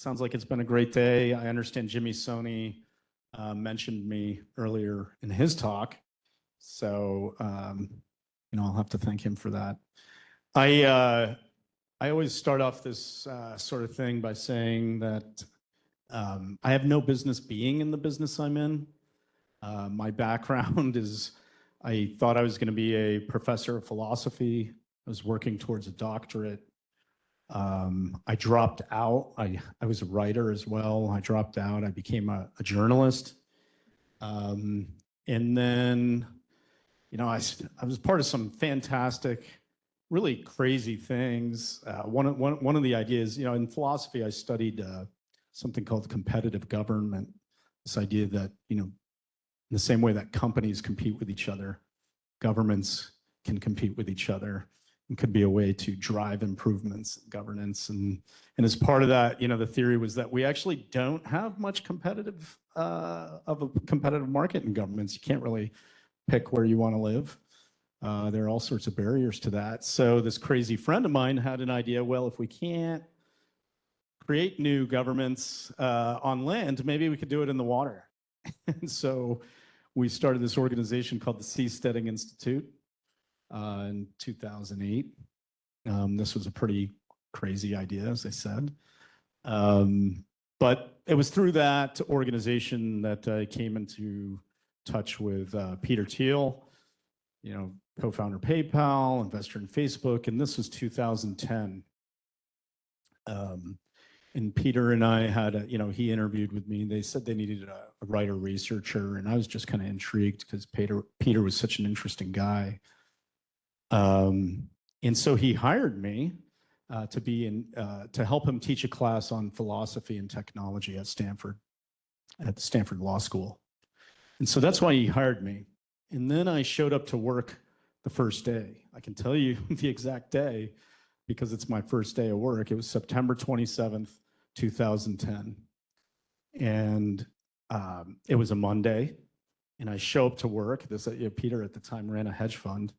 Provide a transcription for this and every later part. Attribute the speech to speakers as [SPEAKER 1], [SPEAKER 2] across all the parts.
[SPEAKER 1] Sounds like it's been a great day. I understand Jimmy Soni mentioned me earlier in his talk. So, I'll have to thank him for that. I always start off this sort of thing by saying that I have no business being in the business I'm in. My background is I thought I was going to be a professor of philosophy. I was working towards a doctorate. I dropped out. I was a writer as well. I dropped out. I became a journalist. And then, I was part of some fantastic, really crazy things. One of the ideas, in philosophy, I studied something called competitive government. This idea that, in the same way that companies compete with each other, governments can compete with each other. It could be a way to drive improvements in governance. And as part of that, the theory was that we actually don't have much competitive market in governments. You can't really pick where you want to live. There are all sorts of barriers to that. So this crazy friend of mine had an idea, well, if we can't create new governments on land, maybe we could do it in the water. And so we started this organization called the Seasteading Institute in 2008. This was a pretty crazy idea, as I said. But it was through that organization that I came into touch with Peter Thiel, co-founder PayPal, investor in Facebook, and this was 2010. And Peter and I had, he interviewed with me. They said they needed a writer researcher, and I was just kind of intrigued because Peter was such an interesting guy. And so he hired me to help him teach a class on philosophy and technology at the Stanford Law School. And so that's why he hired me. And then I showed up to work the first day. I can tell you the exact day because it's my first day of work. It was September 27th, 2010. And it was a Monday. And I show up to work. Peter at the time ran a hedge fund.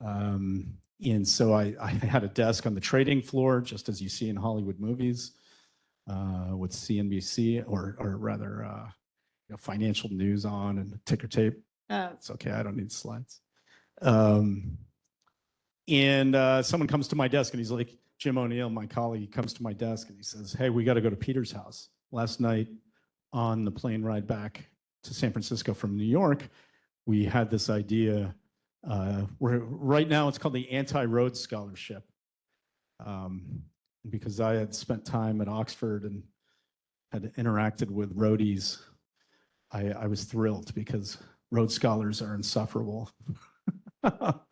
[SPEAKER 1] And so I had a desk on the trading floor, just as you see in Hollywood movies, with CNBC or rather financial news on and ticker tape. It's okay. I don't need slides. And someone comes to my desk and he's like, Jim O'Neill, my colleague, comes to my desk and he says, hey, we got to go to Peter's house. Last night on the plane ride back to San Francisco from New York, we had this idea. Right now it's called the Anti-Rhodes Scholarship. Because I had spent time at Oxford and had interacted with Rhodeies, I was thrilled because Rhodes Scholars are insufferable. So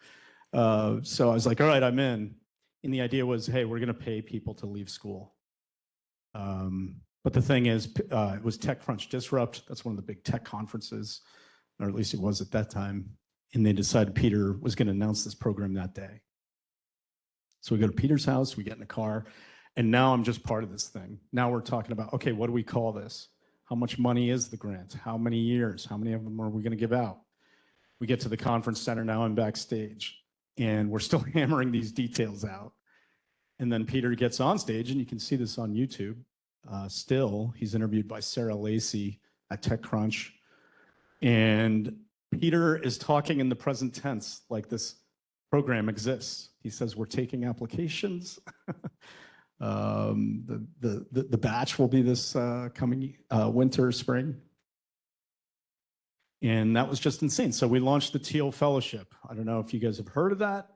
[SPEAKER 1] I was like, all right, I'm in. And the idea was, hey, we're going to pay people to leave school. But the thing is, it was TechCrunch Disrupt. That's one of the big tech conferences, or at least it was at that time. And they decided Peter was going to announce this program that day. So we go to Peter's house, we get in the car, and now I'm just part of this thing. Now we're talking about, okay, what do we call this? How much money is the grant? How many years? How many of them are we going to give out? We get to the conference center, now I'm backstage, and we're still hammering these details out. And then Peter gets on stage, and you can see this on YouTube. Still, he's interviewed by Sarah Lacey at TechCrunch. And Peter is talking in the present tense like this program exists. He says, we're taking applications. The batch will be this coming winter, spring. And that was just insane. So we launched the Thiel Fellowship. I don't know if you guys have heard of that,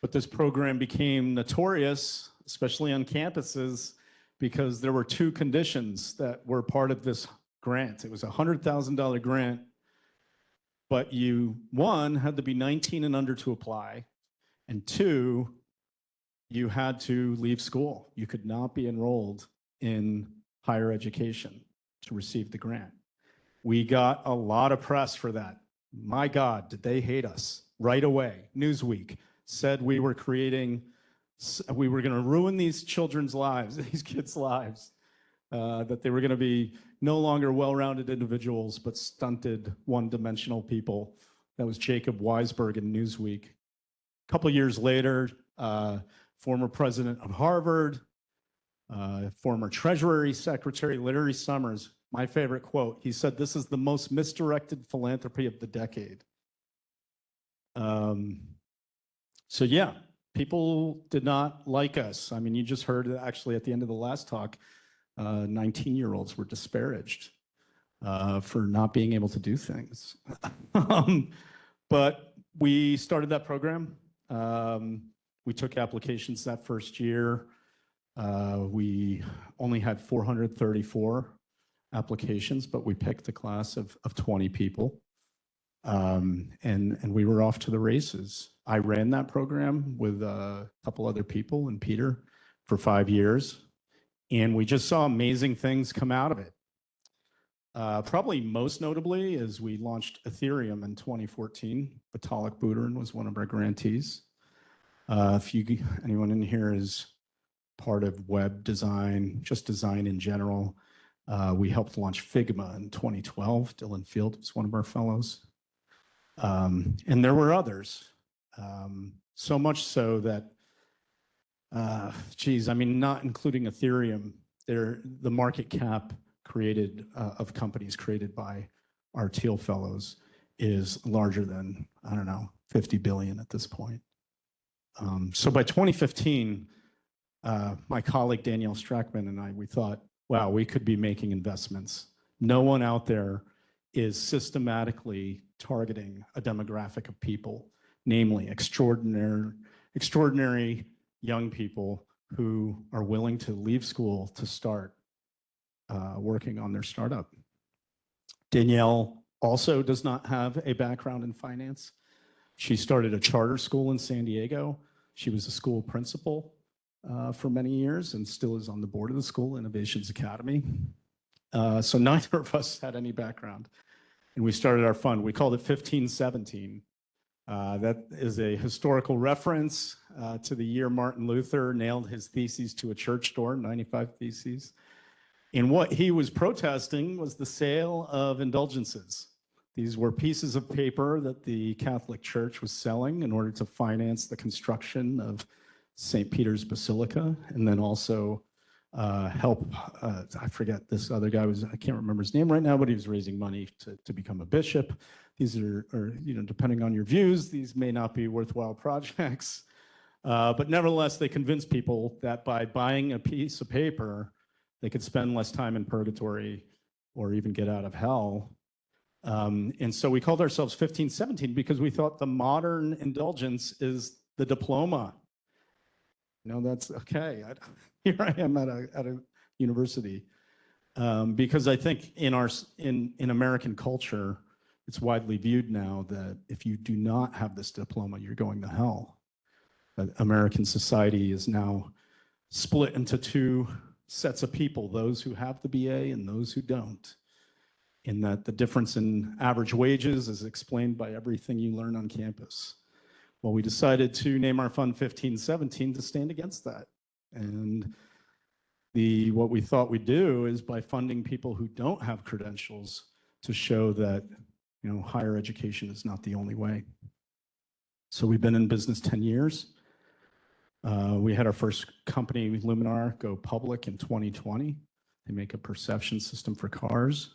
[SPEAKER 1] but this program became notorious, especially on campuses, because there were two conditions that were part of this grant. It was a $100,000 grant, but you, one, had to be 19 and under to apply, and two, you had to leave school. You could not be enrolled in higher education to receive the grant. We got a lot of press for that. My God, did they hate us right away. Newsweek said we were going to ruin these children's lives, these kids' lives, that they were going to be no longer well-rounded individuals, but stunted, one-dimensional people. That was Jacob Weisberg in Newsweek. A couple years later, former president of Harvard, former Treasury Secretary Larry Summers, my favorite quote, he said, "This is the most misdirected philanthropy of the decade." So yeah, people did not like us. I mean, you just heard actually at the end of the last talk, 19-year-olds were disparaged for not being able to do things. But we started that program. We took applications that first year. We only had 434 applications, but we picked a class of 20 people. And we were off to the races. I ran that program with a couple other people and Peter for 5 years. And we just saw amazing things come out of it. Probably most notably is we launched Ethereum in 2014. Vitalik Buterin was one of our grantees. If anyone in here is part of web design, just design in general, we helped launch Figma in 2012. Dylan Field was one of our fellows. And there were others. So much so that, geez, I mean, not including Ethereum, the market cap created of companies created by our Thiel Fellows is larger than, I don't know, 50 billion at this point. So by 2015, my colleague Danielle Strackman and I, we thought, wow, we could be making investments. No one out there is systematically targeting a demographic of people, namely extraordinary young people who are willing to leave school to start working on their startup. Danielle also does not have a background in finance. She started a charter school in San Diego. She was a school principal for many years and still is on the board of the school, Innovations Academy. So neither of us had any background. And we started our fund. We called it 1517. That is a historical reference to the year Martin Luther nailed his theses to a church door, 95 Theses. And what he was protesting was the sale of indulgences. These were pieces of paper that the Catholic Church was selling in order to finance the construction of St. Peter's Basilica, and then also help, I forget, this other guy was, I can't remember his name right now, but he was raising money to become a bishop. These are, depending on your views, these may not be worthwhile projects. But nevertheless, they convinced people that by buying a piece of paper, they could spend less time in purgatory or even get out of hell. And so we called ourselves 1517 because we thought the modern indulgence is the diploma. That's okay. Here I am at a university. Because I think in American culture, it's widely viewed now that if you do not have this diploma, you're going to hell. That American society is now split into two sets of people, those who have the BA and those who don't. In that the difference in average wages is explained by everything you learn on campus. Well, we decided to name our fund 1517 to stand against that. And what we thought we'd do is by funding people who don't have credentials to show that higher education is not the only way. So we've been in business 10 years. We had our first company, Luminar, go public in 2020. They make a perception system for cars.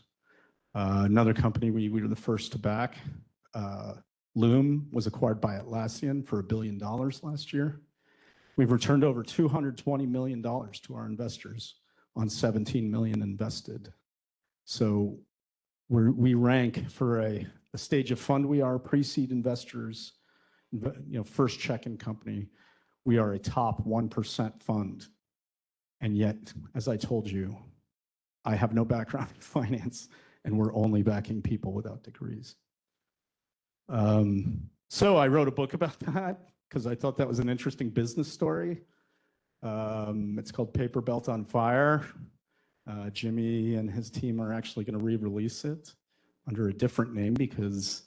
[SPEAKER 1] Another company we were the first to back, Loom, was acquired by Atlassian for $1 billion last year. We've returned over $220 million to our investors on 17 million invested. So we rank for a stage of fund. We are pre-seed investors, first check-in company. We are a top 1% fund. And yet, as I told you, I have no background in finance, and we're only backing people without degrees. So I wrote a book about that because I thought that was an interesting business story. It's called Paper Belt on Fire. Jimmy and his team are actually going to re-release it under a different name because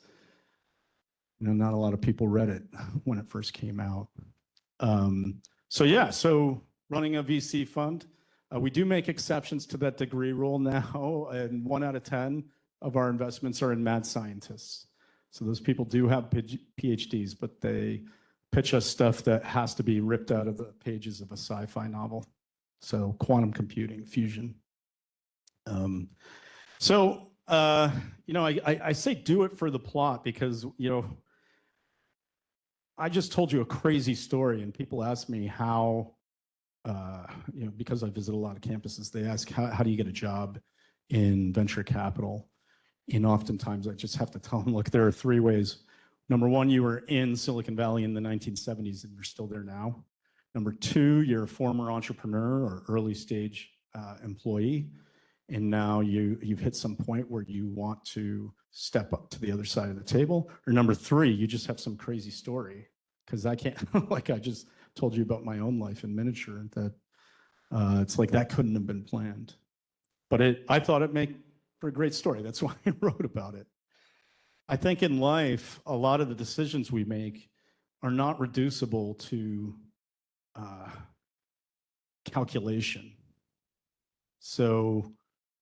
[SPEAKER 1] not a lot of people read it when it first came out. So running a VC fund, we do make exceptions to that degree rule now, and 1 out of 10 of our investments are in mad scientists. So those people do have PhDs, but they pitch us stuff that has to be ripped out of the pages of a sci-fi novel. So quantum computing, fusion. I say do it for the plot because, I just told you a crazy story and people ask me how, because I visit a lot of campuses, they ask, how do you get a job in venture capital? And oftentimes I just have to tell them, look, there are three ways. Number one, you were in Silicon Valley in the 1970s and you're still there now. Number two, you're a former entrepreneur or early stage employee. And now you've hit some point where you want to step up to the other side of the table. Or number three, you just have some crazy story. Because I can't, like I just told you about my own life in miniature, that it's like that couldn't have been planned. But I thought it made for a great story. That's why I wrote about it. I think in life, a lot of the decisions we make are not reducible to calculation. So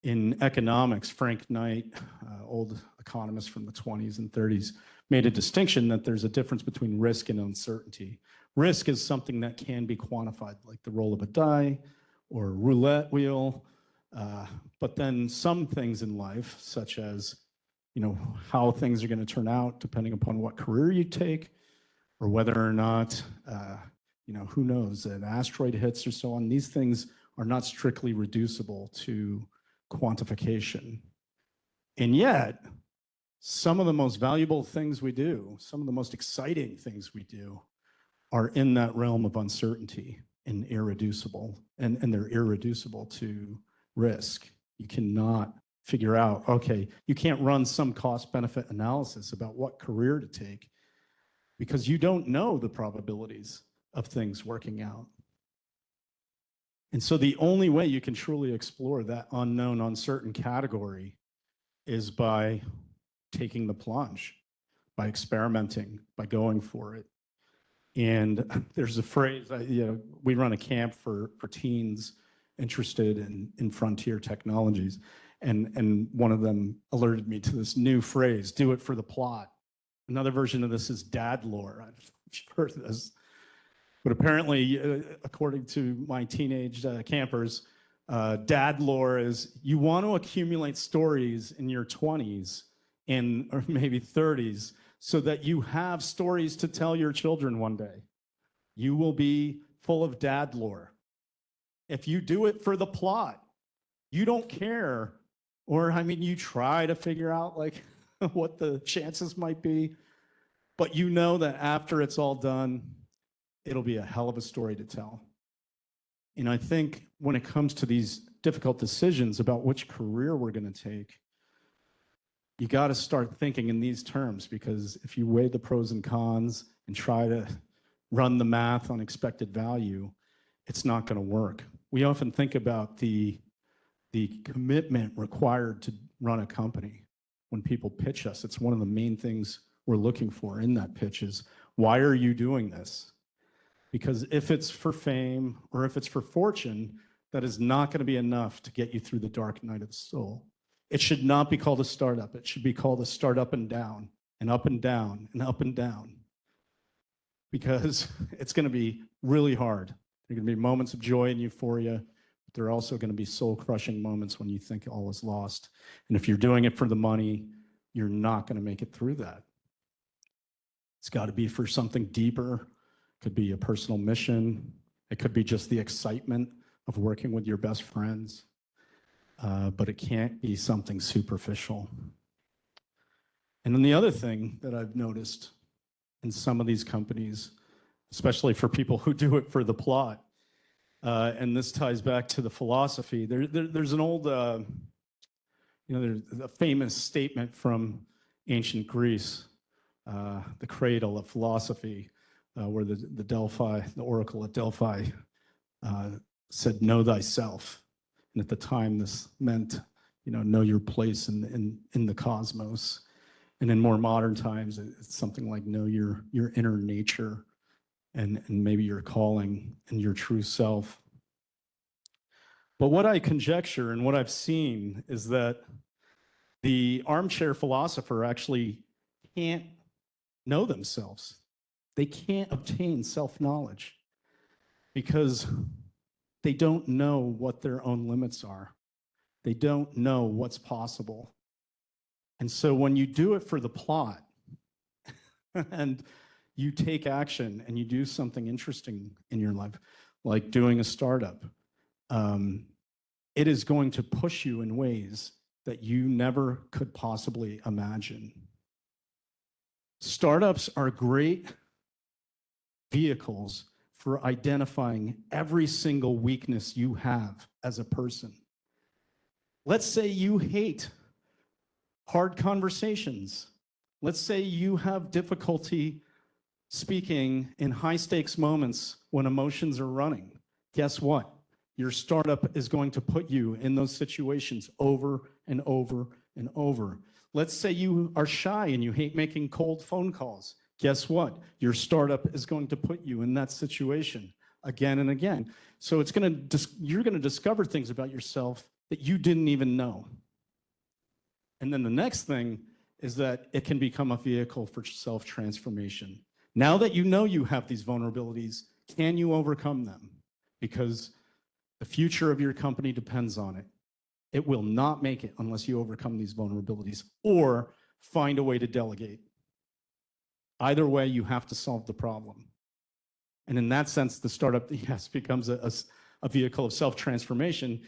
[SPEAKER 1] in economics, Frank Knight, old economist from the 20s and 30s, made a distinction that there's a difference between risk and uncertainty. Risk is something that can be quantified, like the roll of a die or a roulette wheel. But then some things in life, such as how things are going to turn out depending upon what career you take, or whether or not, who knows, an asteroid hits or so on, these things are not strictly reducible to quantification. And yet, some of the most valuable things we do, some of the most exciting things we do, are in that realm of uncertainty and irreducible, and they're irreducible to risk. You cannot figure out, okay, you can't run some cost-benefit analysis about what career to take because you don't know the probabilities of things working out. And so the only way you can truly explore that unknown, uncertain category is by taking the plunge, by experimenting, by going for it. And there's a phrase, we run a camp for teens interested in frontier technologies. And one of them alerted me to this new phrase, do it for the plot. Another version of this is dad lore. I don't know if you've heard of this. But apparently, according to my teenage campers, dad lore is you want to accumulate stories in your 20s or maybe 30s so that you have stories to tell your children one day. You will be full of dad lore. If you do it for the plot, you don't care. Or, you try to figure out like what the chances might be, but you know that after it's all done, it'll be a hell of a story to tell. And I think when it comes to these difficult decisions about which career we're going to take, you got to start thinking in these terms, because if you weigh the pros and cons and try to run the math on expected value, it's not going to work. We often think about the commitment required to run a company. When people pitch us, it's one of the main things we're looking for in that pitch is, why are you doing this? Because if it's for fame or if it's for fortune, that is not going to be enough to get you through the dark night of the soul. It should not be called a startup. It should be called a start up and down and up and down and up and down. Because it's going to be really hard. There are going to be moments of joy and euphoria, but there are also going to be soul-crushing moments when you think all is lost. And if you're doing it for the money, you're not going to make it through that. It's got to be for something deeper. It could be a personal mission. It could be just the excitement of working with your best friends. But it can't be something superficial. And then the other thing that I've noticed in some of these companies, especially for people who do it for the plot, and this ties back to the philosophy. There's an old, there's a famous statement from ancient Greece, the cradle of philosophy, where the oracle at Delphi said, "Know thyself." And at the time, this meant, know your place in the cosmos. And in more modern times, it's something like know your inner nature and maybe your calling and your true self. But what I conjecture and what I've seen is that the armchair philosopher actually can't know themselves. They can't obtain self-knowledge because they don't know what their own limits are. They don't know what's possible. And so when you do it for the plot and you take action and you do something interesting in your life, like doing a startup, it is going to push you in ways that you never could possibly imagine. Startups are great vehicles for identifying every single weakness you have as a person. Let's say you hate hard conversations. Let's say you have difficulty speaking in high stakes moments when emotions are running. Guess what? Your startup is going to put you in those situations over and over and over. Let's say you are shy and you hate making cold phone calls. Guess what? Your startup is going to put you in that situation again and again. So you're going to discover things about yourself that you didn't even know. And then the next thing is that it can become a vehicle for self-transformation. Now that you know you have these vulnerabilities, can you overcome them? Because the future of your company depends on it. It will not make it unless you overcome these vulnerabilities or find a way to delegate. Either way, you have to solve the problem. And in that sense, the startup, yes, becomes a vehicle of self-transformation.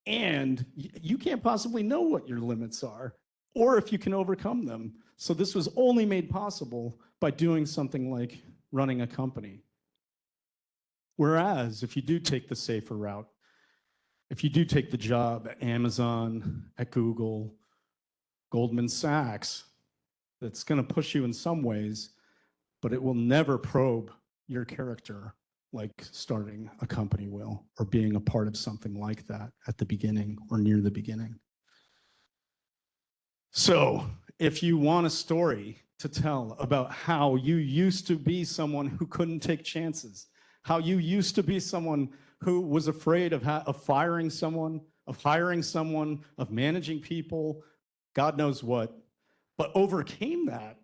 [SPEAKER 1] And you can't possibly know what your limits are or if you can overcome them. So this was only made possible by doing something like running a company. Whereas if you do take the safer route, if you do take the job at Amazon, at Google, Goldman Sachs, that's going to push you in some ways, but it will never probe your character like starting a company will, or being a part of something like that at the beginning or near the beginning. So if you want a story to tell about how you used to be someone who couldn't take chances, how you used to be someone who was afraid of firing someone, of hiring someone, of managing people, God knows what, but overcame that,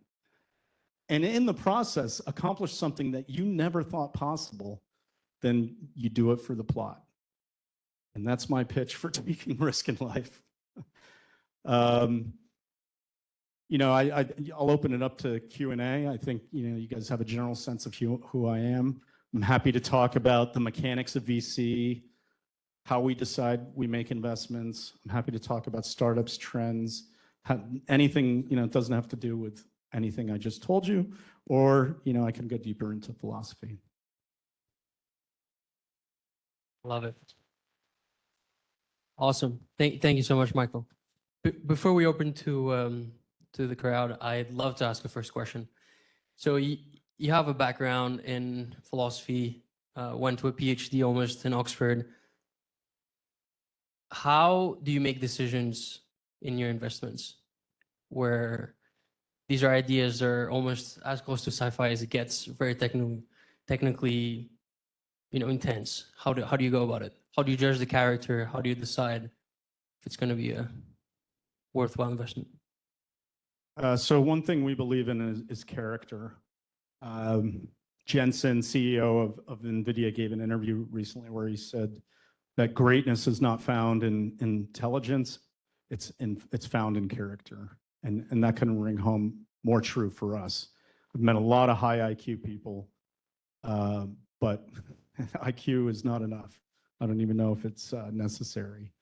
[SPEAKER 1] and in the process accomplished something that you never thought possible, then you do it for the plot. And that's my pitch for taking risk in life. I'll open it up to Q&A. I think you guys have a general sense of who I am. I'm happy to talk about the mechanics of VC, how we decide we make investments. I'm happy to talk about startups, trends, anything, it doesn't have to do with anything I just told you, or, I can go deeper into philosophy.
[SPEAKER 2] Love it. Awesome. Thank you so much, Michael. Before we open to the crowd, I'd love to ask a first question. So you have a background in philosophy, went to a PhD almost in Oxford. How do you make decisions in your investments where these are ideas that are almost as close to sci-fi as it gets, very technically, intense? How do you go about it? How do you judge the character? How do you decide if it's going to be a worthwhile investment?
[SPEAKER 1] So one thing we believe in is character. Jensen, CEO of NVIDIA, gave an interview recently where he said that greatness is not found in intelligence, it's found in character. And that couldn't ring home more true for us. We've met a lot of high IQ people, but IQ is not enough. I don't even know if it's necessary.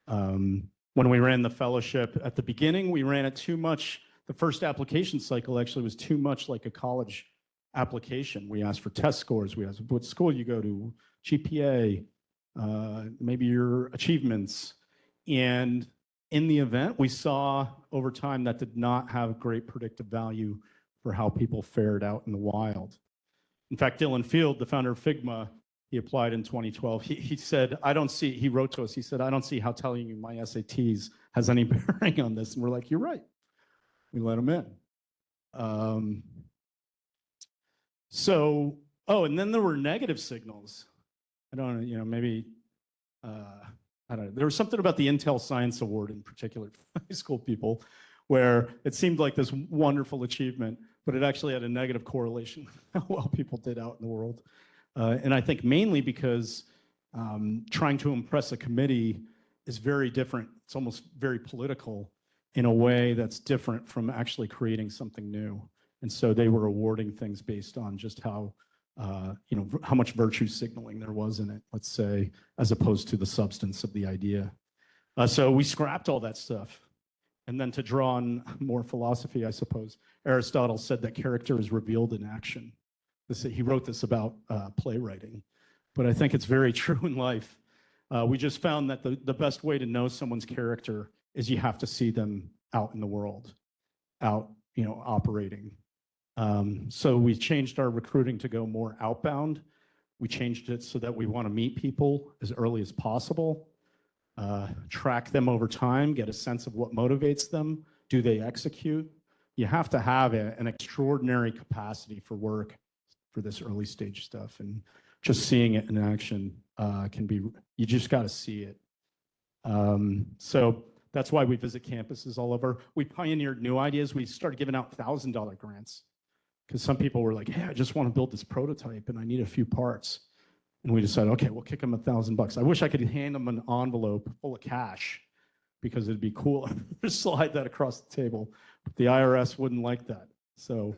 [SPEAKER 1] When we ran the fellowship at the beginning, we ran it too much. The first application cycle actually was too much like a college application. We asked for test scores. We asked what school you go to, GPA, maybe your achievements. And in the event, we saw over time that did not have great predictive value for how people fared out in the wild. In fact, Dylan Field, the founder of Figma, he applied in 2012. He said, he wrote to us, he said, I don't see how telling you my SATs has any bearing on this. And we're like, you're right. We let him in. And then there were negative signals. I don't know, maybe, I don't know. There was something about the Intel Science Award in particular for high school people where it seemed like this wonderful achievement, but it actually had a negative correlation with how well people did out in the world. And I think mainly because trying to impress a committee is very different. It's almost very political in a way that's different from actually creating something new. And so they were awarding things based on just how, how much virtue signaling there was in it, let's say, as opposed to the substance of the idea. So we scrapped all that stuff. And then to draw on more philosophy, I suppose, Aristotle said that character is revealed in action. He wrote this about playwriting, but I think it's very true in life. We just found that the best way to know someone's character is you have to see them out in the world, out, operating. So we changed our recruiting to go more outbound. We changed it so that we want to meet people as early as possible, track them over time, get a sense of what motivates them. Do they execute? You have to have an extraordinary capacity for work for this early stage stuff. And just seeing it in action can be, you just got to see it. So that's why we visit campuses all over. We pioneered new ideas. We started giving out $1,000 grants because some people were like, hey, I just want to build this prototype and I need a few parts. And we decided, okay, we'll kick them $1,000. I wish I could hand them an envelope full of cash because it'd be cool to slide that across the table. But the IRS wouldn't like that. So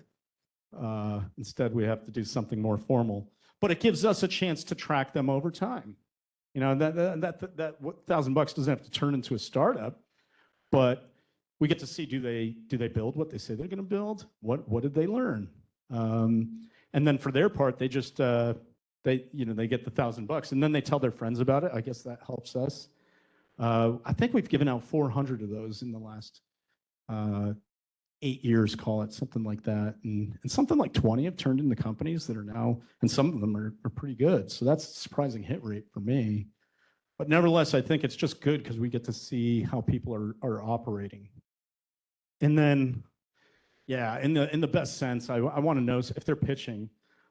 [SPEAKER 1] instead, we have to do something more formal. But it gives us a chance to track them over time. That $1,000 doesn't have to turn into a startup, but we get to see, do they build what they say they're going to build? What did they learn? And then for their part, they just they get the $1,000 and then they tell their friends about it. I guess that helps us. I think we've given out 400 of those in the last 8 years, call it something like that. And something like 20 have turned into companies that are now, and some of them are pretty good. So that's a surprising hit rate for me. But nevertheless, I think it's just good because we get to see how people are operating. And then, yeah, in the best sense, I want to know if they're pitching.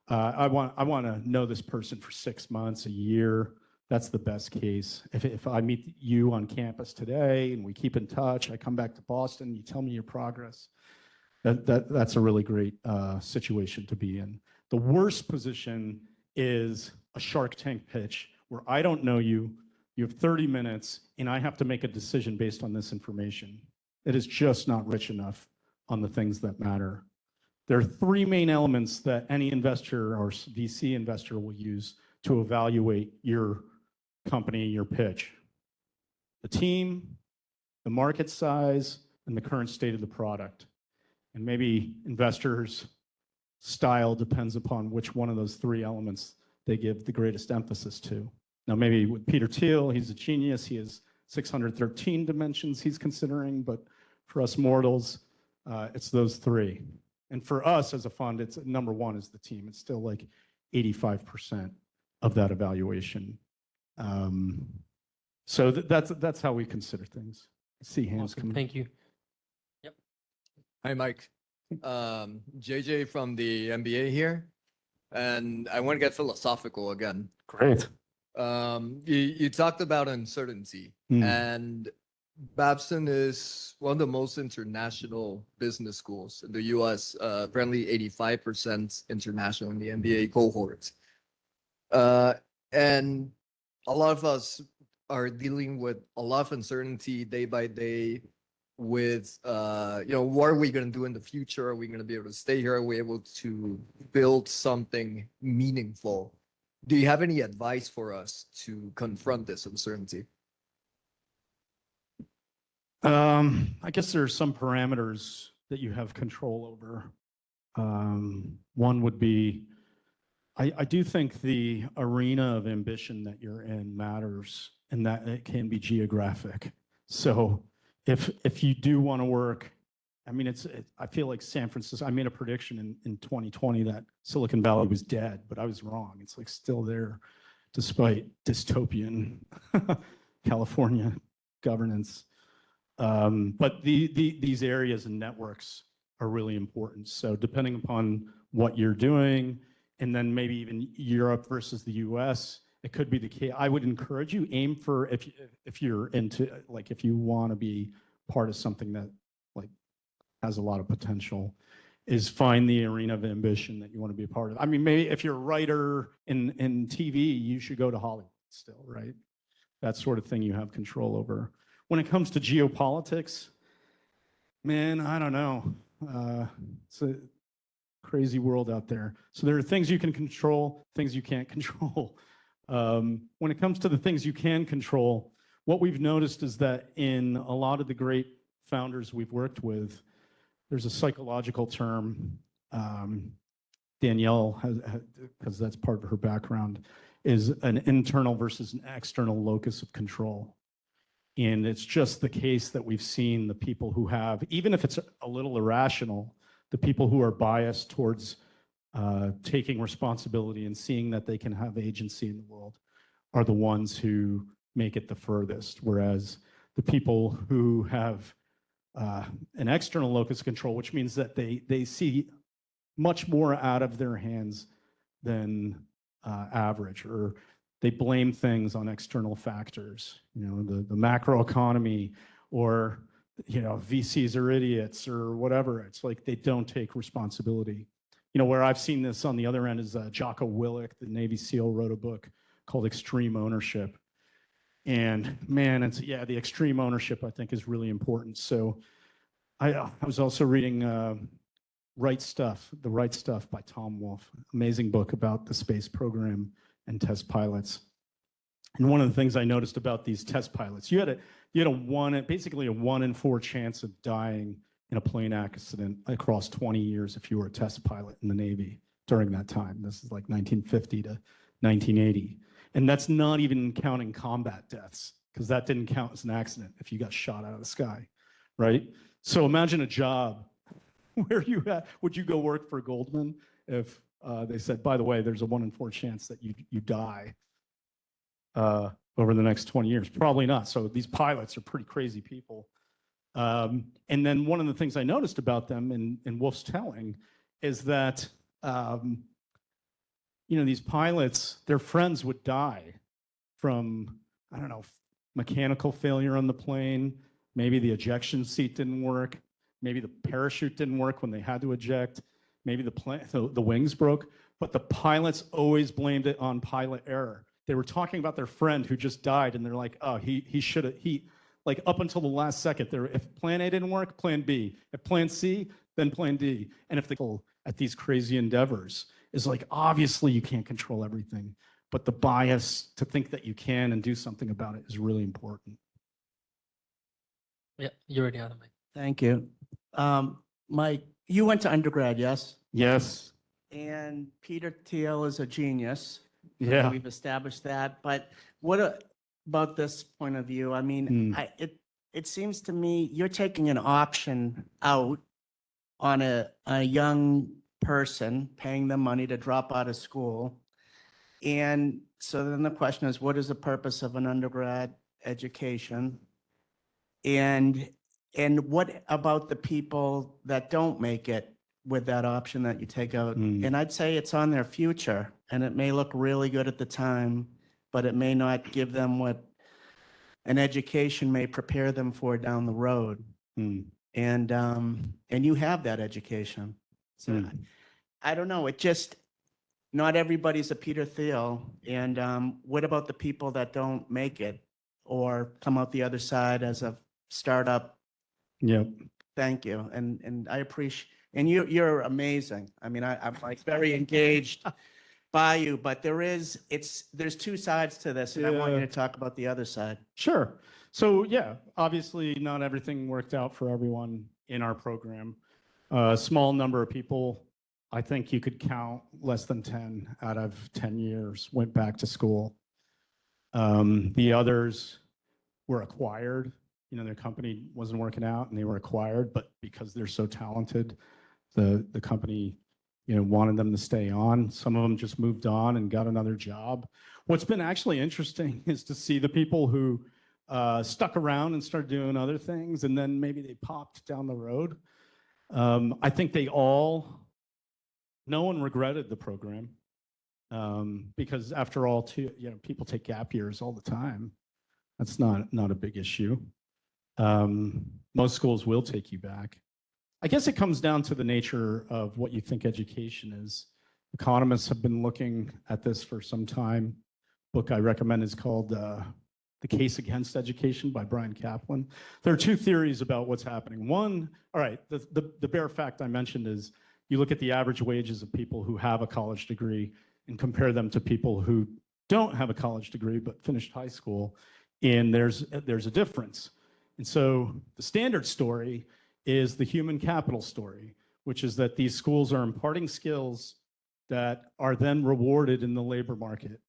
[SPEAKER 1] I want to know this person for 6 months, a year. That's the best case. If I meet you on campus today and we keep in touch, I come back to Boston, you tell me your progress. That's a really great situation to be in. The worst position is a Shark Tank pitch where I don't know you, you have 30 minutes, and I have to make a decision based on this information. It is just not rich enough on the things that matter. There are 3 main elements that any investor or VC investor will use to evaluate your company, your pitch: the team, the market size, and the current state of the product. And maybe investors' style depends upon which one of those 3 elements they give the greatest emphasis to. Now, maybe with Peter Thiel, he's a genius. He has 613 dimensions he's considering, but for us mortals, it's those 3. And for us as a fund, it's number 1 is the team. It's still like 85% of that evaluation. So that's how we consider things. I see hands
[SPEAKER 2] Awesome.
[SPEAKER 1] coming.
[SPEAKER 2] Thank you. Yep.
[SPEAKER 3] Hi, Mike. JJ from the MBA here. And I want to get philosophical again.
[SPEAKER 1] Great.
[SPEAKER 3] You talked about uncertainty, and Babson is one of the most international business schools in the US, apparently 85% international in the MBA cohort. And a lot of us are dealing with a lot of uncertainty day by day with, what are we going to do in the future? Are we going to be able to stay here? Are we able to build something meaningful? Do you have any advice for us to confront this uncertainty?
[SPEAKER 1] I guess there are some parameters that you have control over. One would be, I do think the arena of ambition that you're in matters, and that it can be geographic. So if you do want to work, I mean, I feel like San Francisco, I made a prediction in 2020 that Silicon Valley was dead, but I was wrong. It's like still there despite dystopian California governance. But these areas and networks are really important. So depending upon what you're doing, and then maybe even Europe versus the US, it could be the case. I would encourage you, aim for, if you're into, like, if you want to be part of something that like has a lot of potential, is find the arena of ambition that you want to be a part of. I mean, maybe if you're a writer in TV, you should go to Hollywood. still, right? That sort of thing you have control over. When it comes to geopolitics, man, I don't know. It's a crazy world out there. So there are things you can control, things you can't control. When it comes to the things you can control, what we've noticed is that in a lot of the great founders we've worked with, there's a psychological term. Danielle, because that's part of her background, is an internal versus an external locus of control. And it's just the case that we've seen the people who have, even if it's a little irrational, the people who are biased towards taking responsibility and seeing that they can have agency in the world are the ones who make it the furthest. Whereas the people who have an external locus of control, which means that they see much more out of their hands than average, or they blame things on external factors, the macro economy, or VCs are idiots or whatever. It's like they don't take responsibility. Where I've seen this on the other end is Jocko Willink, the Navy SEAL, wrote a book called Extreme Ownership. And man, the extreme ownership I think is really important. So I was also reading The Right Stuff by Tom Wolfe, amazing book about the space program and test pilots. And one of the things I noticed about these test pilots, you had basically a 1 in 4 chance of dying in a plane accident across 20 years if you were a test pilot in the Navy during that time. This is like 1950 to 1980. And that's not even counting combat deaths, because that didn't count as an accident if you got shot out of the sky, right? So imagine a job where would you go work for Goldman if they said, by the way, there's a 1 in 4 chance that you die over the next 20 years? Probably not. So these pilots are pretty crazy people. And then one of the things I noticed about them in Wolf's telling is that, these pilots, their friends would die from, I don't know, mechanical failure on the plane. Maybe the ejection seat didn't work. Maybe the parachute didn't work when they had to eject. Maybe the wings broke. But the pilots always blamed it on pilot error. They were talking about their friend who just died, and they're like, oh, he should have, like up until the last second, if plan A didn't work, plan B. If plan C, then plan D. And if at these crazy endeavors is like, obviously you can't control everything, but the bias to think that you can and do something about it is really important.
[SPEAKER 2] Yeah, you already had it, Mike.
[SPEAKER 4] Thank you. Mike, you went to undergrad, yes?
[SPEAKER 1] Yes.
[SPEAKER 4] And Peter Thiel is a genius.
[SPEAKER 1] Yeah.
[SPEAKER 4] We've established that. But what about this point of view? I mean, it seems to me you're taking an option out on a young person, paying them money to drop out of school. And so then the question is, what is the purpose of an undergrad education? And what about the people that don't make it with that option that you take out? And I'd say it's on their future, and it may look really good at the time, but it may not give them what an education may prepare them for down the road. And you have that education. So I don't know. Not everybody's a Peter Thiel. And what about the people that don't make it or come out the other side as a startup?
[SPEAKER 1] Yep.
[SPEAKER 4] Thank you. And I appreciate, and you're amazing. I mean, I'm like very engaged by you, but there's 2 sides to this, and I want you to talk about the other side.
[SPEAKER 1] Sure. So yeah, obviously not everything worked out for everyone in our program. A small number of people, I think you could count less than 10 out of 10 years, went back to school. The others were acquired. Their company wasn't working out and they were acquired, but because they're so talented, the company wanted them to stay on. Some of them just moved on and got another job. What's been actually interesting is to see the people who stuck around and started doing other things, and then maybe they popped down the road. I think no one regretted the program, because after all, people take gap years all the time. That's not a big issue. Most schools will take you back. I guess it comes down to the nature of what you think education is. Economists have been looking at this for some time. book I recommend is called The Case Against Education by Brian Kaplan. There are two theories about what's happening. One, all right, the bare fact I mentioned is you look at the average wages of people who have a college degree and compare them to people who don't have a college degree but finished high school, and there's a difference. And so the standard story is the human capital story, which is that these schools are imparting skills that are then rewarded in the labor market,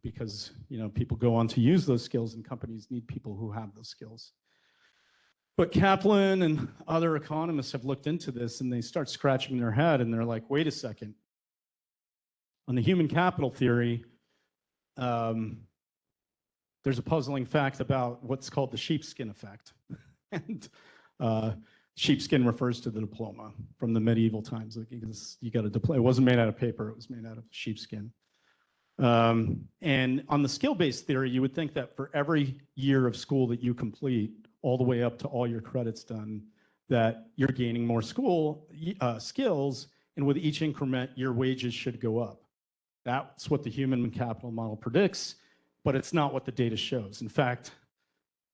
[SPEAKER 1] because people go on to use those skills, and companies need people who have those skills. But Kaplan and other economists have looked into this, and they start scratching their head, and they're like, wait a second. On the human capital theory, there's a puzzling fact about what's called the sheepskin effect. And sheepskin refers to the diploma from the medieval times. Like you got a diploma. It wasn't made out of paper. It was made out of sheepskin. And on the skill-based theory, you would think that for every year of school that you complete, all the way up to all your credits done, that you're gaining more skills, and with each increment, your wages should go up. That's what the human capital model predicts, but it's not what the data shows. In fact,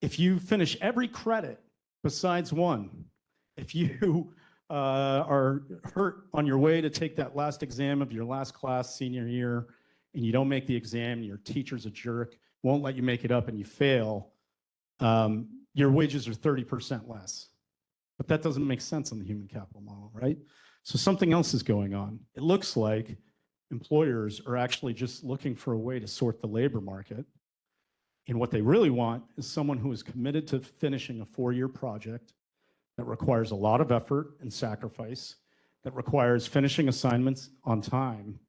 [SPEAKER 1] if you finish every credit besides one, if you are hurt on your way to take that last exam of your last class senior year, and you don't make the exam, your teacher's a jerk, won't let you make it up, and you fail, your wages are 30% less. But that doesn't make sense on the human capital model, right? So something else is going on. It looks like employers are actually just looking for a way to sort the labor market. And what they really want is someone who is committed to finishing a 4-year project that requires a lot of effort and sacrifice, that requires finishing assignments on time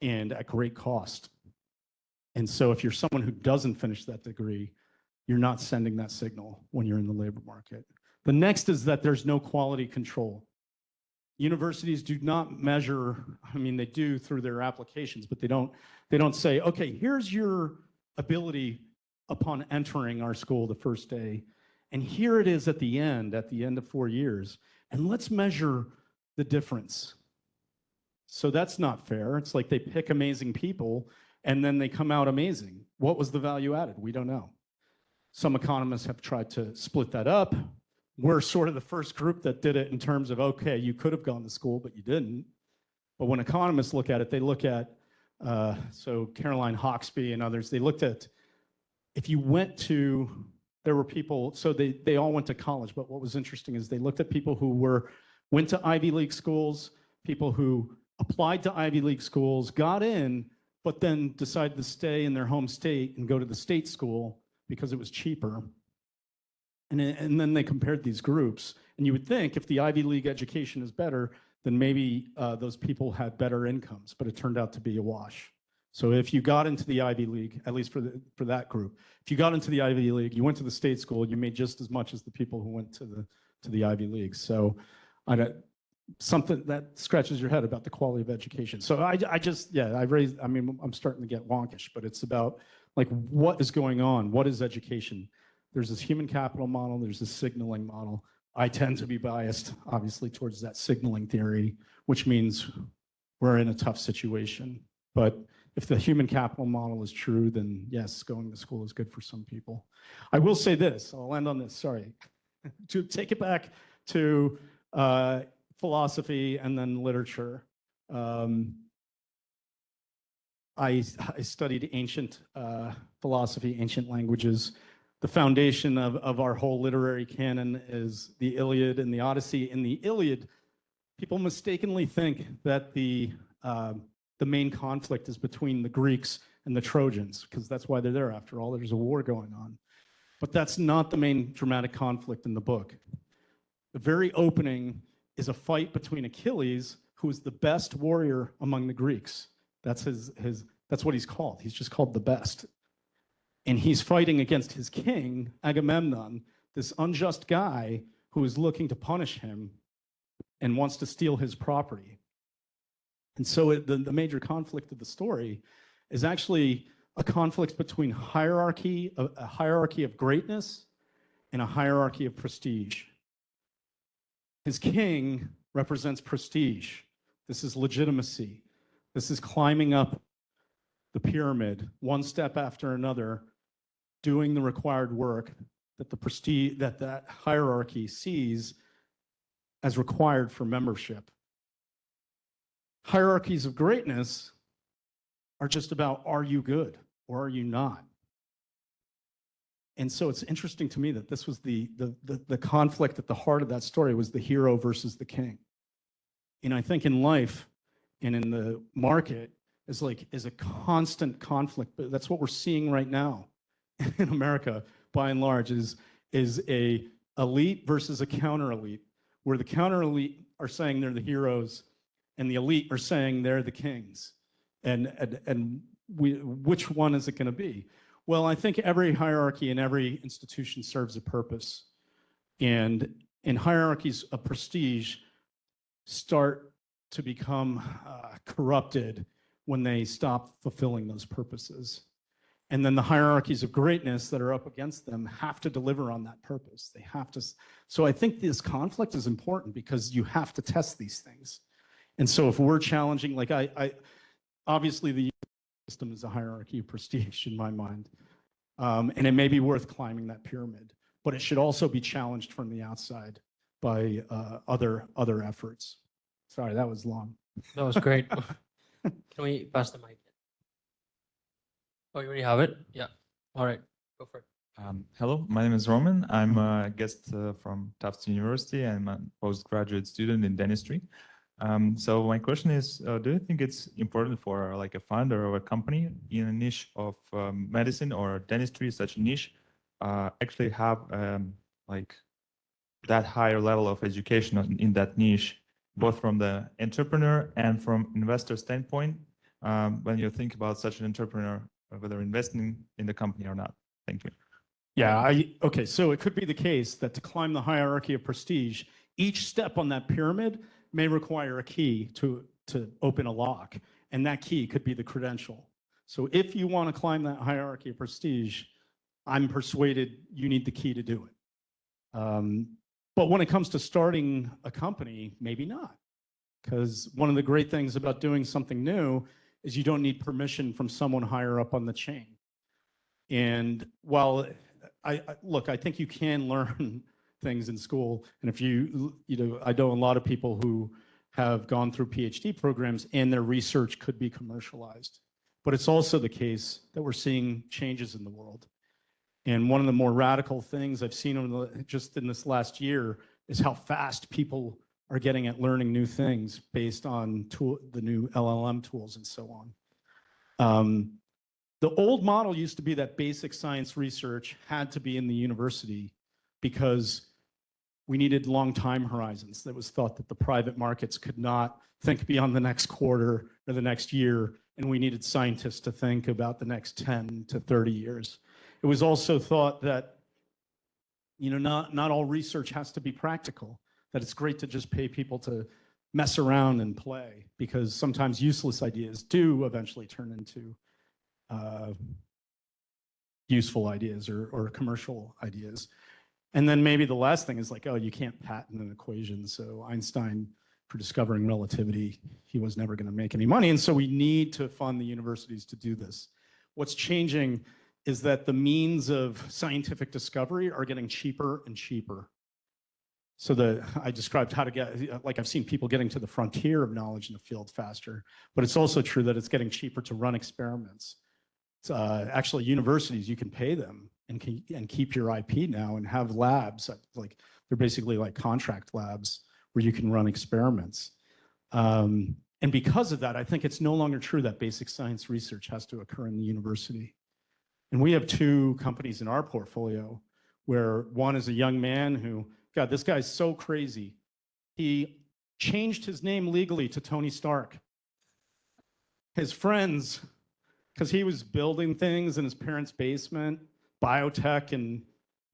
[SPEAKER 1] and at great cost. And so if you're someone who doesn't finish that degree, you're not sending that signal when you're in the labor market. The next is that there's no quality control. Universities do not measure, I mean, they do through their applications, but they don't say, okay, here's your ability upon entering our school the first day, and here it is at the end of 4 years, and let's measure the difference. So that's not fair. It's like they pick amazing people, and then they come out amazing. What was the value added? We don't know. Some economists have tried to split that up. We're sort of the first group that did it in terms of, okay, you could have gone to school, but you didn't. But when economists look at it, they look at, so Caroline Hawksby and others, they looked at, if you went to, there were people, so they all went to college, but what was interesting is they looked at people who went to Ivy League schools, people who applied to Ivy League schools, got in, but then decided to stay in their home state and go to the state school because it was cheaper. And then they compared these groups. And you would think if the Ivy League education is better, then maybe those people had better incomes, but it turned out to be a wash. So if you got into the Ivy League, at least for that group, if you got into the Ivy League, you went to the state school, you made just as much as the people who went to the Ivy League. So something that scratches your head about the quality of education. So I'm starting to get wonkish, but it's about like, what is going on? What is education? There's this human capital model, there's this signaling model. I tend to be biased, obviously, towards that signaling theory, which means we're in a tough situation. But if the human capital model is true, then yes, going to school is good for some people. I will say this, I'll end on this, sorry. To take it back to philosophy and then literature. I studied ancient philosophy, ancient languages. The foundation of our whole literary canon is the Iliad and the Odyssey. In the Iliad, people mistakenly think that the main conflict is between the Greeks and the Trojans, because that's why they're there. After all, there's a war going on. But that's not the main dramatic conflict in the book. The very opening is a fight between Achilles, who is the best warrior among the Greeks. That's that's what he's called. He's just called the best. And he's fighting against his king, Agamemnon, this unjust guy who is looking to punish him and wants to steal his property. And so the major conflict of the story is actually a conflict between a hierarchy of greatness and a hierarchy of prestige. His king represents prestige. This is legitimacy. This is climbing up the pyramid, one step after another, doing the required work that the prestige, that hierarchy sees as required for membership. Hierarchies of greatness are just about, are you good or are you not? And so it's interesting to me that this was the conflict at the heart of that story was the hero versus the king. And I think in life and in the market is a constant conflict. But that's what we're seeing right now in America, by and large, is a elite versus a counter elite, where the counter elite are saying they're the heroes and the elite are saying they're the kings. And which one is it going to be? Well, I think every hierarchy and every institution serves a purpose. And hierarchies of prestige start to become corrupted when they stop fulfilling those purposes. And then the hierarchies of greatness that are up against them have to deliver on that purpose. They have to. So I think this conflict is important because you have to test these things. And so if we're challenging, like I obviously the system is a hierarchy of prestige in my mind. And it may be worth climbing that pyramid, but it should also be challenged from the outside by other efforts. Sorry, that was long.
[SPEAKER 2] That was great. Can we pass the mic? Oh, you already have it? Yeah. All right, go for it.
[SPEAKER 5] Hello, my name is Roman. I'm a guest from Tufts University. I'm a postgraduate student in dentistry. So my question is, do you think it's important for like a founder of a company in a niche of medicine or dentistry, such a niche, actually have like that higher level of education in that niche, both from the entrepreneur and from investor standpoint, when you think about such an entrepreneur, whether investing in the company or not? Thank you.
[SPEAKER 1] Yeah, okay, so it could be the case that to climb the hierarchy of prestige, each step on that pyramid may require a key to open a lock, and that key could be the credential. So if you want to climb that hierarchy of prestige, I'm persuaded you need the key to do it. But when it comes to starting a company, maybe not. Because one of the great things about doing something new is you don't need permission from someone higher up on the chain. And while I think you can learn things in school. And if I know a lot of people who have gone through PhD programs and their research could be commercialized. But it's also the case that we're seeing changes in the world. And one of the more radical things I've seen just in this last year is how fast people are getting at learning new things based on the new LLM tools and so on. The old model used to be that basic science research had to be in the university because we needed long time horizons. That was thought that the private markets could not think beyond the next quarter or the next year, and we needed scientists to think about the next 10 to 30 years. It was also thought that not all research has to be practical, that it's great to just pay people to mess around and play, because sometimes useless ideas do eventually turn into useful ideas or commercial ideas. And then maybe the last thing is like, oh, you can't patent an equation. So Einstein, for discovering relativity, he was never going to make any money. And so we need to fund the universities to do this. What's changing is that the means of scientific discovery are getting cheaper and cheaper. So I described how to get, like I've seen people getting to the frontier of knowledge in the field faster, but it's also true that it's getting cheaper to run experiments. Actually, universities, you can pay them and keep your IP now and have labs, like they're basically like contract labs where you can run experiments. And because of that, I think it's no longer true that basic science research has to occur in the university. And we have two companies in our portfolio where one is a young man who, God, this guy's so crazy. He changed his name legally to Tony Stark. His friends, because he was building things in his parents' basement, biotech and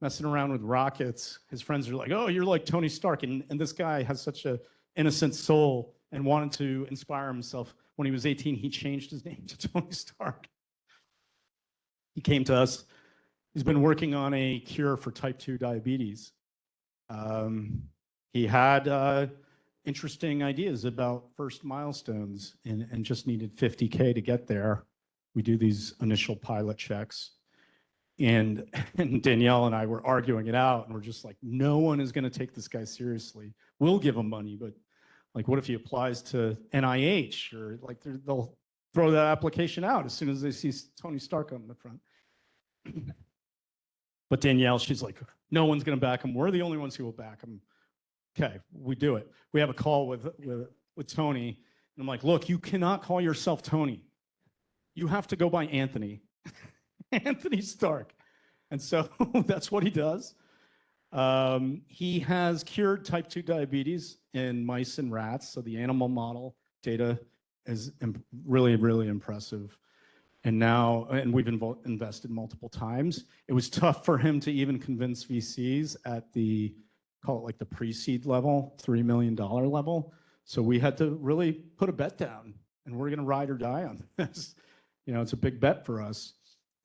[SPEAKER 1] messing around with rockets. His friends are like, oh, you're like Tony Stark. And this guy has such an innocent soul and wanted to inspire himself. When he was 18, he changed his name to Tony Stark. He came to us. He's been working on a cure for type 2 diabetes. He had interesting ideas about first milestones and just needed 50K to get there. We do these initial pilot checks. And Danielle and I were arguing it out, and we're just like, no one is going to take this guy seriously. We'll give him money, but like, what if he applies to NIH, or like they'll throw that application out as soon as they see Tony Stark on the front. But Danielle, she's like, no one's going to back him. We're the only ones who will back him. Okay, we do it. We have a call with Tony, and I'm like, look, you cannot call yourself Tony. You have to go by Anthony. Anthony Stark. And so that's what he does. He has cured type 2 diabetes in mice and rats. So the animal model data is really, really impressive. And we've invested multiple times. It was tough for him to even convince VCs at the, call it like the pre-seed level, $3 million level. So we had to really put a bet down, and we're going to ride or die on this. It's a big bet for us.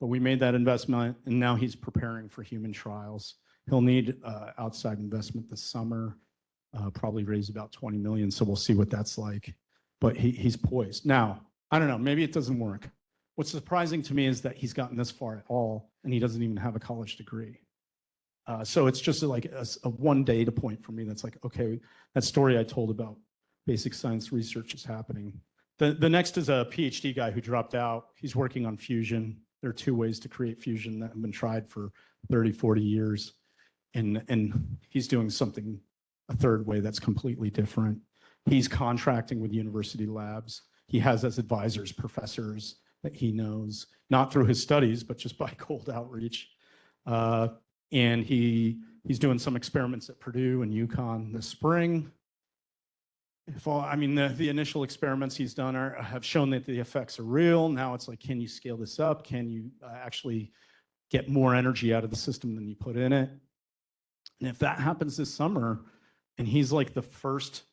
[SPEAKER 1] But we made that investment, and now he's preparing for human trials. He'll need outside investment this summer, probably raise about 20 million. So we'll see what that's like. But he's poised. Now, I don't know, maybe it doesn't work. What's surprising to me is that he's gotten this far at all, and he doesn't even have a college degree. So it's just like a one data point for me that's like, okay, that story I told about basic science research is happening. The next is a PhD guy who dropped out. He's working on fusion. There are 2 ways to create fusion that have been tried for 30, 40 years. And he's doing something, a third way that's completely different. He's contracting with university labs. He has as advisors professors that he knows, not through his studies, but just by cold outreach. And he's doing some experiments at Purdue and UConn this spring. The initial experiments he's done have shown that the effects are real. Now it's like, can you scale this up? Can you actually get more energy out of the system than you put in it? And if that happens this summer, and he's like the first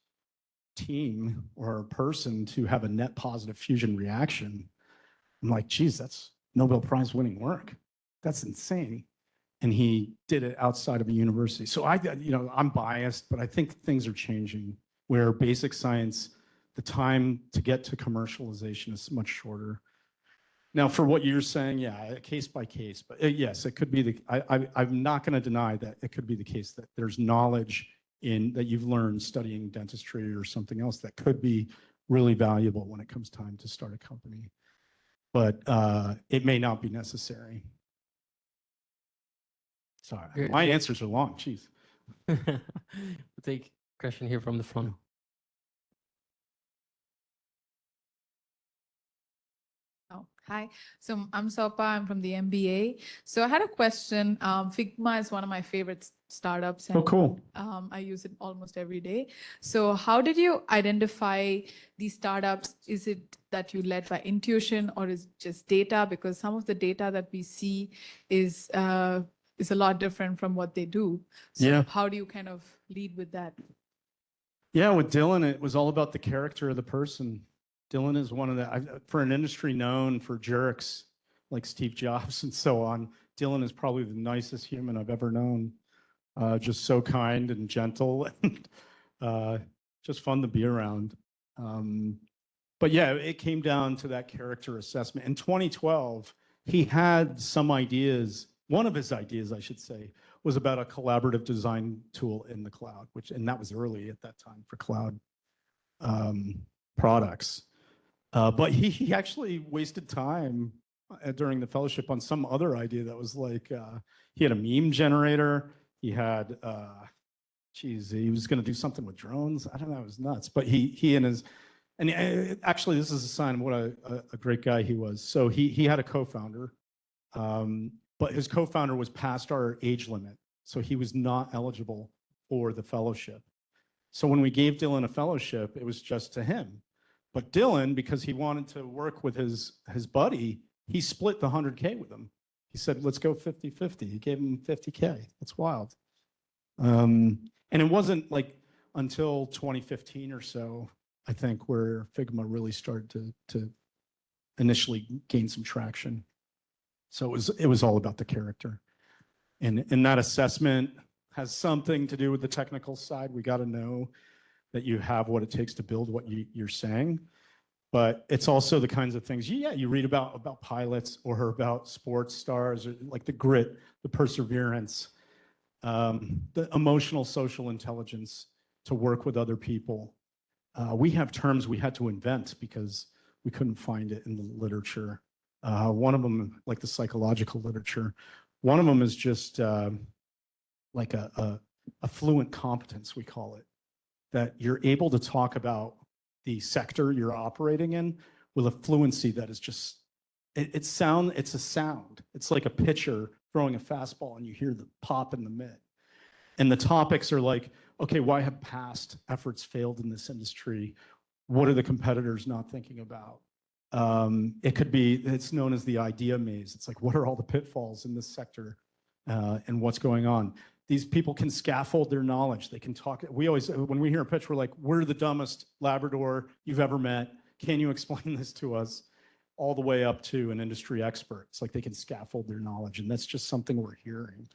[SPEAKER 1] team or person to have a net positive fusion reaction, I'm like, geez, that's Nobel Prize winning work. That's insane. And he did it outside of a university. So I'm biased, but I think things are changing, where basic science, the time to get to commercialization is much shorter. Now, for what you're saying, yeah, case by case, but yes, it could be I'm not going to deny that it could be the case that there's knowledge that you've learned studying dentistry or something else that could be really valuable when it comes time to start a company. But it may not be necessary. Sorry, my answers are long, geez.
[SPEAKER 2] We'll take a question here from the front.
[SPEAKER 6] Oh, hi. So I'm Sopa. I'm from the MBA. So I had a question. Figma is one of my favorite startups. And,
[SPEAKER 1] Oh, cool.
[SPEAKER 6] I use it almost every day. So how did you identify these startups? Is it that you led by intuition, or is it just data? Because some of the data that we see is a lot different from what they do. So
[SPEAKER 1] Yeah.
[SPEAKER 6] how do you kind of lead with that?
[SPEAKER 1] Yeah, with Dylan, it was all about the character of the person. Dylan is one of for an industry known for jerks like Steve Jobs and so on, Dylan is probably the nicest human I've ever known. Just so kind and gentle and just fun to be around. But yeah, it came down to that character assessment. In 2012, he had some ideas. One of his ideas, I should say, was about a collaborative design tool in the cloud, and that was early at that time for cloud products. But he actually wasted time during the fellowship on some other idea that was like, he had a meme generator. He had, he was going to do something with drones. I don't know, it was nuts. But actually, this is a sign of what a great guy he was. So he had a co-founder, but his co-founder was past our age limit. So he was not eligible for the fellowship. So when we gave Dylan a fellowship, it was just to him. But Dylan, because he wanted to work with his buddy, he split the 100K with him. He said, let's go 50-50. He gave him 50K. That's wild. And it wasn't like until 2015 or so, I think, where Figma really started to initially gain some traction. So it was all about the character. And that assessment has something to do with the technical side. We got to know that you have what it takes to build what you're saying. But it's also the kinds of things, yeah, you read about pilots or about sports stars, or like the grit, the perseverance, the emotional social intelligence to work with other people. We have terms we had to invent because we couldn't find it in the literature. One of them, like the psychological literature, one of them is just like a fluent competence, we call it, that you're able to talk about the sector you're operating in with a fluency that is just, it's a sound. It's like a pitcher throwing a fastball and you hear the pop in the mitt. And the topics are like, okay, why have past efforts failed in this industry? What are the competitors not thinking about? It could be, it's known as the idea maze. It's like, what are all the pitfalls in this sector and what's going on? These people can scaffold their knowledge. They can talk. We always, when we hear a pitch, we're like, we're the dumbest Labrador you've ever met. Can you explain this to us? All the way up to an industry expert. It's like they can scaffold their knowledge, and that's just something we're hearing.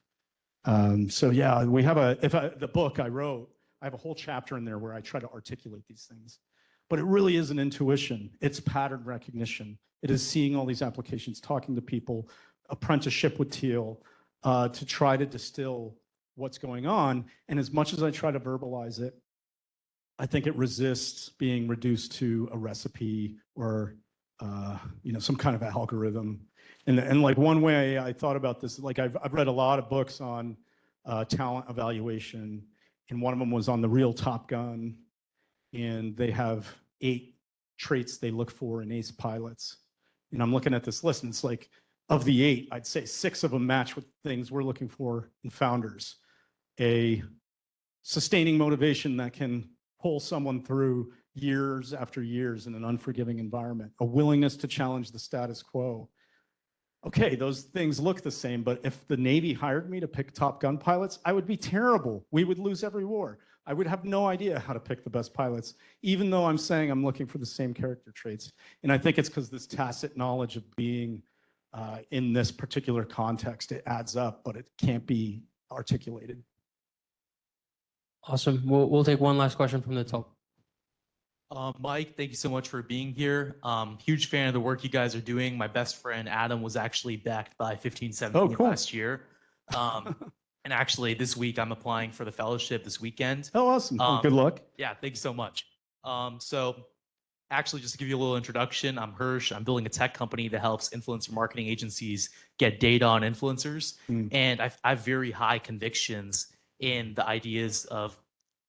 [SPEAKER 1] So yeah, we have the book I wrote, I have a whole chapter in there where I try to articulate these things. But it really is an intuition. It's pattern recognition. It is seeing all these applications, talking to people, apprenticeship with Thiel, to try to distill what's going on. And as much as I try to verbalize it, I think it resists being reduced to a recipe or some kind of algorithm. And like one way I thought about this, like I've read a lot of books on talent evaluation, and one of them was on the real Top Gun, and they have 8 traits they look for in ace pilots. And I'm looking at this list, and it's like, of the 8, I'd say 6 of them match with things we're looking for in founders. A sustaining motivation that can pull someone through years after years in an unforgiving environment. A willingness to challenge the status quo. Okay, those things look the same, but if the Navy hired me to pick Top Gun pilots, I would be terrible. We would lose every war. I would have no idea how to pick the best pilots, even though I'm saying I'm looking for the same character traits. And I think it's because this tacit knowledge of being in this particular context, it adds up, but it can't be articulated.
[SPEAKER 2] Awesome. We'll take one last question from the top.
[SPEAKER 7] Mike, thank you so much for being here. Huge fan of the work you guys are doing. My best friend Adam was actually backed by 1517
[SPEAKER 1] cool.
[SPEAKER 7] last year. And actually this week I'm applying for the fellowship this weekend.
[SPEAKER 1] Oh, awesome. Well, good luck.
[SPEAKER 7] Yeah, thank you so much. So actually, just to give you a little introduction, I'm Hirsch. I'm building a tech company that helps influencer marketing agencies get data on influencers. And I have very high convictions in the ideas of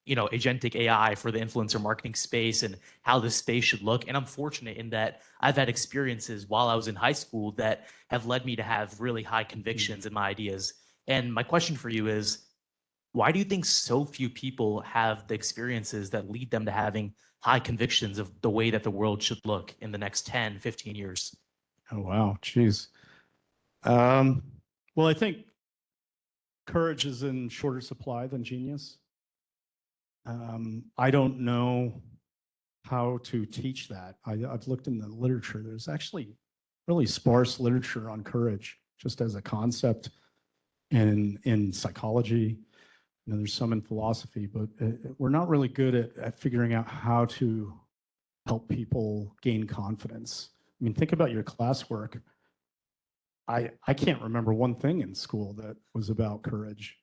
[SPEAKER 7] agentic AI for the influencer marketing space and how this space should look. And I'm fortunate in that I've had experiences while I was in high school that have led me to have really high convictions in my ideas. And my question for you is, why do you think so few people have the experiences that lead them to having high convictions of the way that the world should look in the next 10, 15 years?
[SPEAKER 1] Oh, wow. Geez. Well, I think courage is in shorter supply than genius. I don't know how to teach that. I've looked in the literature. There's actually really sparse literature on courage, just as a concept in psychology. There's some in philosophy, but we're not really good at figuring out how to help people gain confidence. I mean, think about your classwork. I can't remember one thing in school that was about courage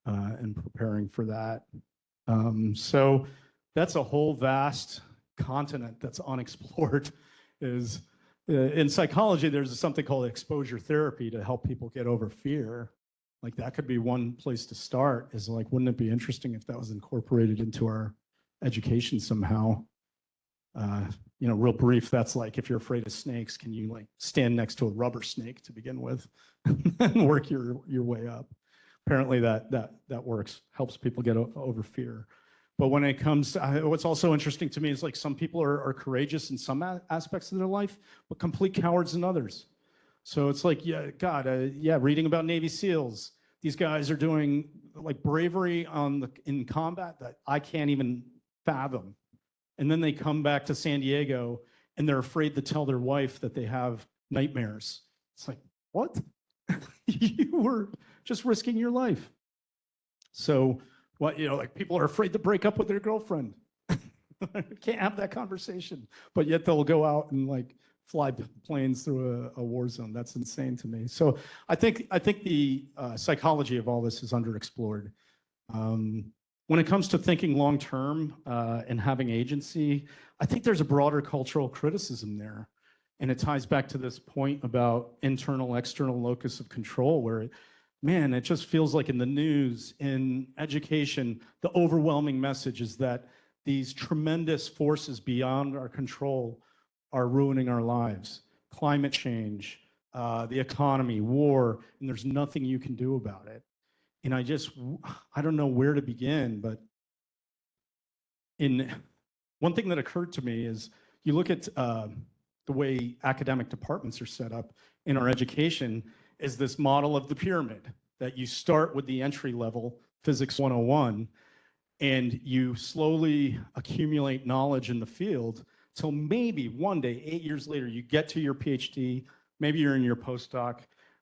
[SPEAKER 1] and preparing for that. So that's a whole vast continent that's unexplored. Is in psychology, there's something called exposure therapy to help people get over fear. Like that could be one place to start. Is like, wouldn't it be interesting if that was incorporated into our education somehow? Real brief, that's like, if you're afraid of snakes, can you like stand next to a rubber snake to begin with and work your way up? Apparently that works, helps people get over fear. But when it comes to, what's also interesting to me is like some people are courageous in some aspects of their life, but complete cowards in others. So it's like, yeah, God, reading about Navy SEALs, these guys are doing like bravery in combat that I can't even fathom. And then they come back to San Diego and they're afraid to tell their wife that they have nightmares. It's like, what? You were just risking your life. So what, like people are afraid to break up with their girlfriend. Can't have that conversation, but yet they'll go out and like fly planes through a war zone. That's insane to me. So I think the psychology of all this is underexplored. When it comes to thinking long term and having agency, I think there's a broader cultural criticism there. And it ties back to this point about internal, external locus of control, where, man, it just feels like in the news, in education, the overwhelming message is that these tremendous forces beyond our control are ruining our lives. Climate change, the economy, war, and there's nothing you can do about it. And I don't know where to begin, but one thing that occurred to me is you look at the way academic departments are set up in our education is this model of the pyramid, that you start with the entry level, Physics 101, and you slowly accumulate knowledge in the field till maybe one day, 8 years later, you get to your PhD, maybe you're in your postdoc,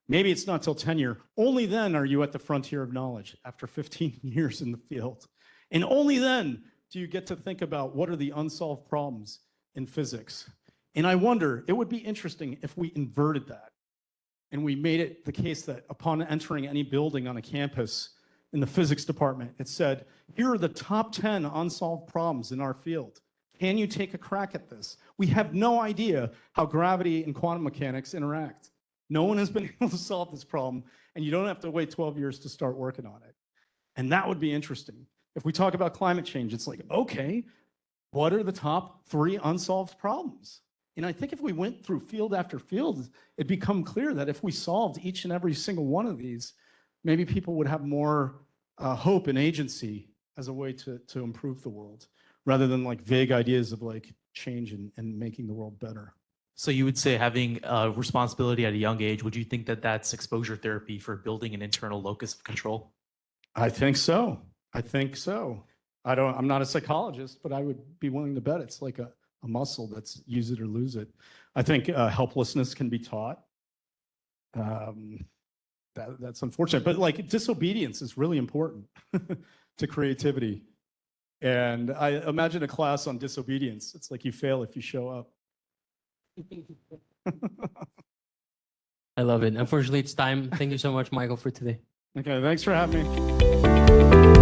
[SPEAKER 1] maybe it's not till tenure. Only then are you at the frontier of knowledge after 15 years in the field. And only then do you get to think about what are the unsolved problems in physics. And I wonder, it would be interesting if we inverted that and we made it the case that upon entering any building on a campus in the physics department, it said, here are the top 10 unsolved problems in our field. Can you take a crack at this? We have no idea how gravity and quantum mechanics interact. No one has been able to solve this problem, and you don't have to wait 12 years to start working on it. And that would be interesting. If we talk about climate change, it's like, okay, what are the top 3 unsolved problems? And I think if we went through field after field, it'd become clear that if we solved each and every single one of these, maybe people would have more hope and agency as a way to improve the world, rather than like vague ideas of like change and making the world better.
[SPEAKER 7] So you would say having responsibility at a young age, would you think that that's exposure therapy for building an internal locus of control?
[SPEAKER 1] I think so. I'm not a psychologist, but I would be willing to bet it's like a muscle that's use it or lose it. I think helplessness can be taught. That's unfortunate, but like disobedience is really important to creativity. And I imagine a class on disobedience. It's like you fail if you show up.
[SPEAKER 2] I love it. Unfortunately, it's time. Thank you so much, Michael, for today.
[SPEAKER 1] Okay, thanks for having me.